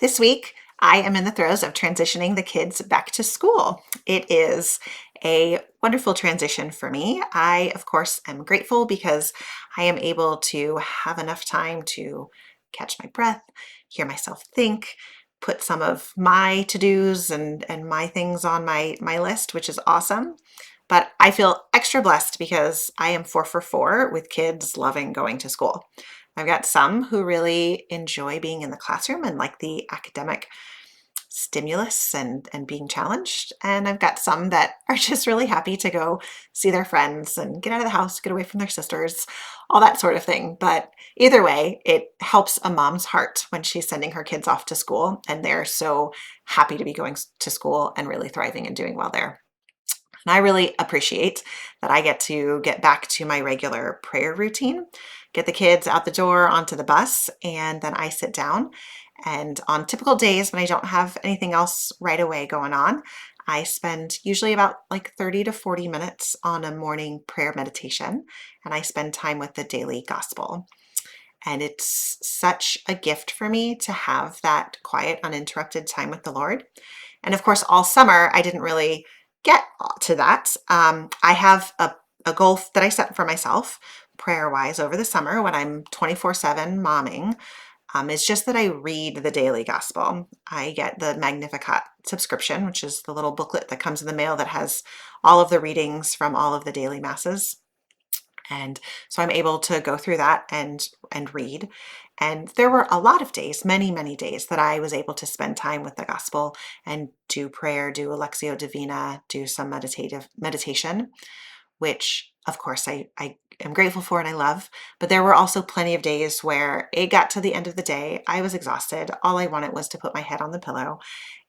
This week, I am in the throes of transitioning the kids back to school. It is a wonderful transition for me. I, of course, am grateful because I am able to have enough time to catch my breath, hear myself think, put some of my to-dos and my things on my list, which is awesome. But I feel extra blessed because I am 4 for 4 with kids loving going to school. I've got some who really enjoy being in the classroom and like the academic stimulus and being challenged. And I've got some that are just really happy to go see their friends and get out of the house, get away from their sisters, all that sort of thing. But either way, it helps a mom's heart when she's sending her kids off to school and they're so happy to be going to school and really thriving and doing well there. And I really appreciate that I get to get back to my regular prayer routine, get the kids out the door onto the bus, and then I sit down. And on typical days when I don't have anything else right away going on, I spend usually about like 30 to 40 minutes on a morning prayer meditation, and I spend time with the daily gospel. And it's such a gift for me to have that quiet, uninterrupted time with the Lord. And of course, all summer, I didn't really get to that. I have a goal that I set for myself prayer wise over the summer when I'm 24/7 momming. It's just that I read the daily gospel. I get the Magnificat subscription, which is the little booklet that comes in the mail that has all of the readings from all of the daily masses. And so I'm able to go through that and read. And there were a lot of days, many days that I was able to spend time with the gospel and do prayer, do Alexio Divina, do some meditative meditation, which of course I am grateful for and I love. But there were also plenty of days where it got to the end of the day. I was exhausted. All I wanted was to put my head on the pillow.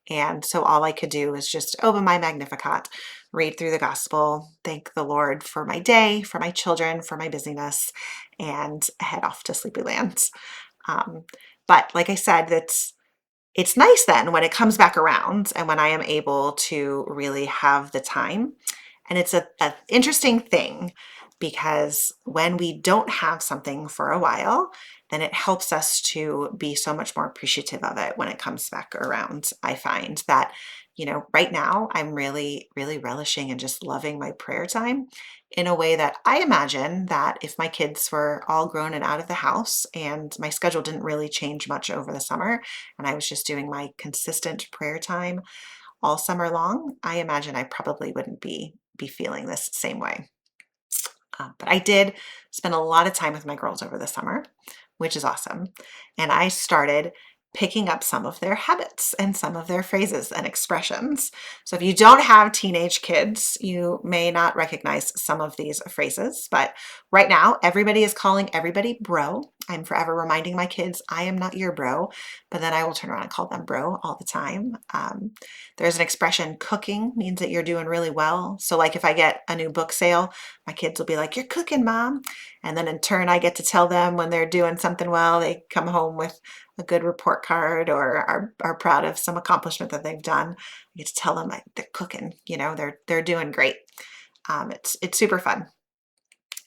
And so all I could do was just open my Magnificat, read through the gospel, thank the Lord for my day, for my children, for my busyness, and head off to Sleepy Lands. Um, but like I said, it's nice then when it comes back around and when I am able to really have the time. And it's a interesting thing because when we don't have something for a while, then it helps us to be so much more appreciative of it when it comes back around. I find that, right now I'm really relishing and just loving my prayer time in a way that I imagine that if my kids were all grown and out of the house and my schedule didn't really change much over the summer and I was just doing my consistent prayer time all summer long, I imagine I probably wouldn't be feeling this same way. But I did spend a lot of time with my girls over the summer, which is awesome. And I started picking up some of their habits and some of their phrases and expressions. So if you don't have teenage kids, you may not recognize some of these phrases, but right now everybody is calling everybody bro. I'm forever reminding my kids, I am not your bro, but then I will turn around and call them bro all the time. There's an expression, cooking means that you're doing really well. So like if I get a new book sale, my kids will be like, you're cooking, mom. And then in turn, I get to tell them when they're doing something well, they come home with a good report card or are proud of some accomplishment that they've done. I get to tell them like, they're cooking, they're doing great. It's super fun.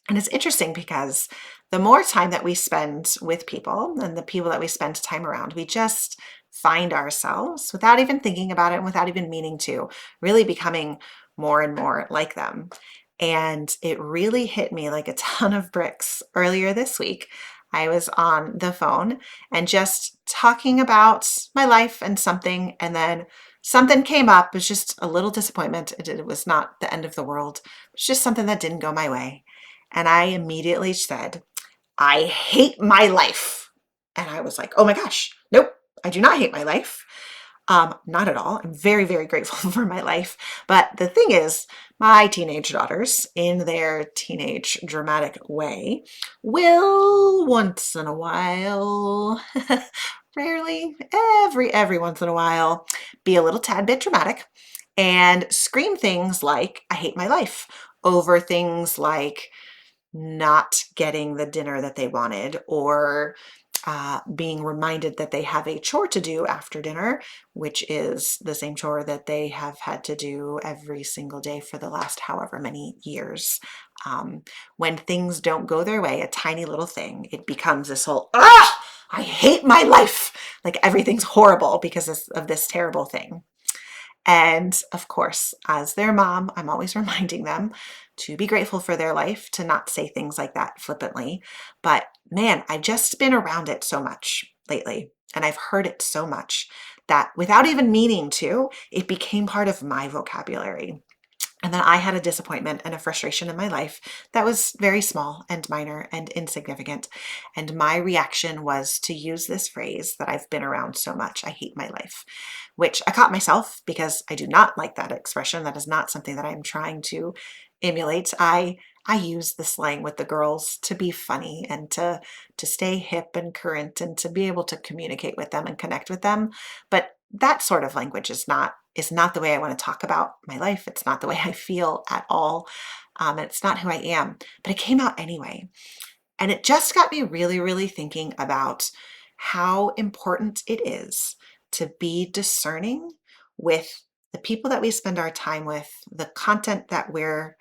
And it's interesting because the more time that we spend with people and the people that we spend time around, we just find ourselves without even thinking about it and without even meaning to, really becoming more and more like them. And it really hit me like a ton of bricks earlier this week. I was on the phone and just talking about my life and something, and then something came up. It was just a little disappointment. It was not the end of the world. It's just something that didn't go my way. And I immediately said, I hate my life. And I was like, oh my gosh, nope, I do not hate my life. Not at all. I'm very grateful for my life. But the thing is, my teenage daughters, in their teenage dramatic way, will once in a while, rarely, every once in a while, be a little tad bit dramatic and scream things like, I hate my life, over things like not getting the dinner that they wanted, or being reminded that they have a chore to do after dinner, which is the same chore that they have had to do every single day for the last however many years. When things don't go their way, a tiny little thing, it becomes this whole, I hate my life. like everything's horrible because of this terrible thing. And of course, as their mom, I'm always reminding them to be grateful for their life, to not say things like that flippantly. But man, I've just been around it so much lately, and I've heard it so much that without even meaning to, it became part of my vocabulary. And then I had a disappointment and a frustration in my life that was very small and minor and insignificant. And my reaction was to use this phrase that I've been around so much: I hate my life, which I caught myself because I do not like that expression. That is not something that I'm trying to emulate. I use the slang with the girls to be funny and to stay hip and current and to be able to communicate with them and connect with them. But that sort of language is not the way I want to talk about my life. It's not the way I feel at all. It's not who I am. But it came out anyway. And it just got me really, really thinking about how important it is to be discerning with the people that we spend our time with, the content that we're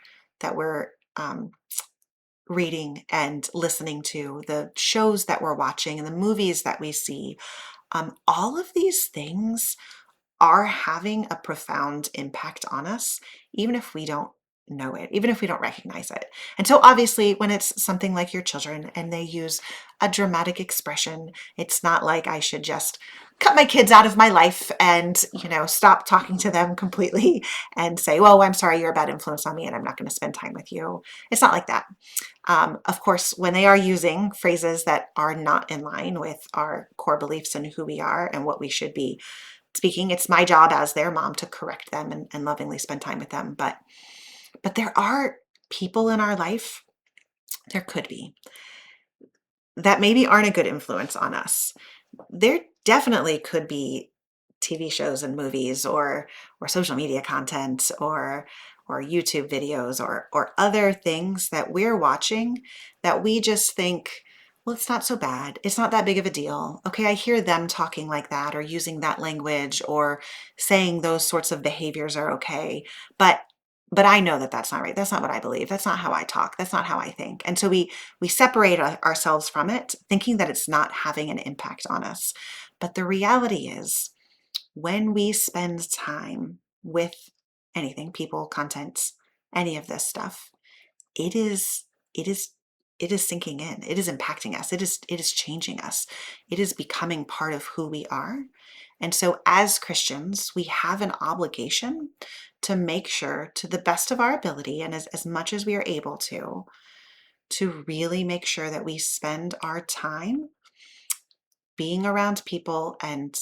reading and listening to, the shows that we're watching, and the movies that we see. All of these things are having a profound impact on us, even if we don't know it, even if we don't recognize it. And so obviously when it's something like your children and they use a dramatic expression, it's not like I should just cut my kids out of my life and, stop talking to them completely and say, well, I'm sorry, you're a bad influence on me and I'm not going to spend time with you. It's not like that. Of course, when they are using phrases that are not in line with our core beliefs and who we are and what we should be speaking, it's my job as their mom to correct them and lovingly spend time with them. But there are people in our life, there could be, that maybe aren't a good influence on us. There definitely could be TV shows and movies or social media content or YouTube videos or other things that we're watching that we just think, well, it's not so bad. It's not that big of a deal. Okay, I hear them talking like that or using that language or saying those sorts of behaviors are okay. But but I know that that's not right. That's not what I believe. That's not how I talk. That's not how I think. And so we separate ourselves from it, thinking that it's not having an impact on us. But the reality is, when we spend time with anything, people, content, any of this stuff, it is it is it is sinking in. It is impacting us. It is changing us. It is becoming part of who we are. And so as Christians, we have an obligation to make sure, to the best of our ability and as much as we are able to really make sure that we spend our time being around people and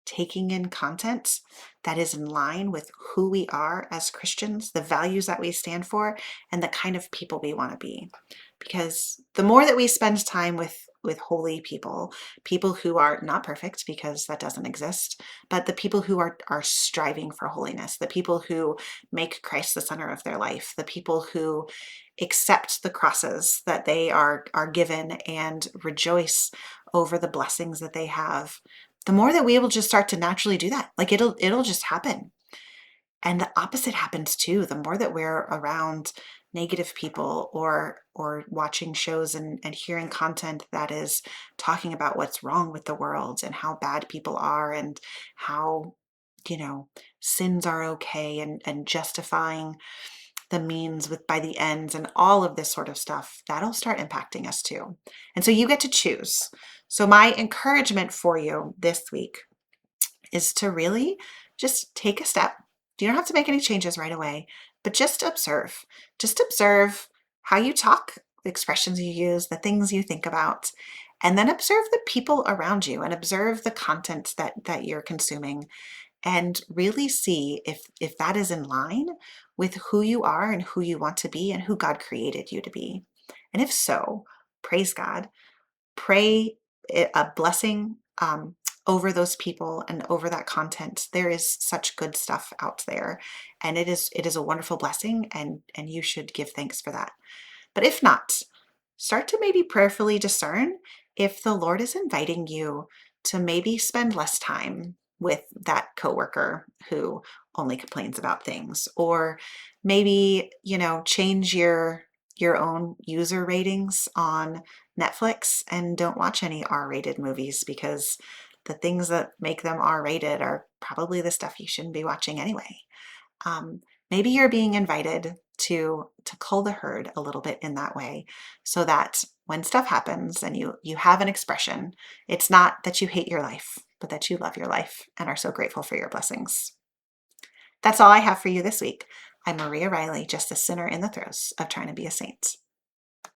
taking in content that is in line with who we are as Christians, the values that we stand for, and the kind of people we want to be. Because the more that we spend time with holy people, people who are not perfect, because that doesn't exist, but the people who are striving for holiness, the people who make Christ the center of their life, the people who accept the crosses that they are given and rejoice over the blessings that they have, the more that we will just start to naturally do that. Like it'll just happen. And the opposite happens too. The more that we're around negative people or watching shows and hearing content that is talking about what's wrong with the world and how bad people are and how, you know, sins are okay and justifying the means with by the ends and all of this sort of stuff, that'll start impacting us too. And so you get to choose. So my encouragement for you this week is to really just take a step. You don't have to make any changes right away, but just observe. Just observe how you talk, the expressions you use, the things you think about, and then observe the people around you and observe the content that you're consuming and really see if that is in line with who you are and who you want to be and who God created you to be. And if so, praise God. Pray a blessing over those people and over that content. There is such good stuff out there, and it is a wonderful blessing, and you should give thanks for that. But if not, start to maybe prayerfully discern if the Lord is inviting you to maybe spend less time with that coworker who only complains about things, or maybe, change your own user ratings on Netflix and don't watch any R-rated movies because the things that make them R-rated are probably the stuff you shouldn't be watching anyway. Maybe you're being invited to cull the herd a little bit in that way, so that when stuff happens and you have an expression, it's not that you hate your life, but that you love your life and are so grateful for your blessings. That's all I have for you this week. I'm Maria Riley, just a sinner in the throes of trying to be a saint.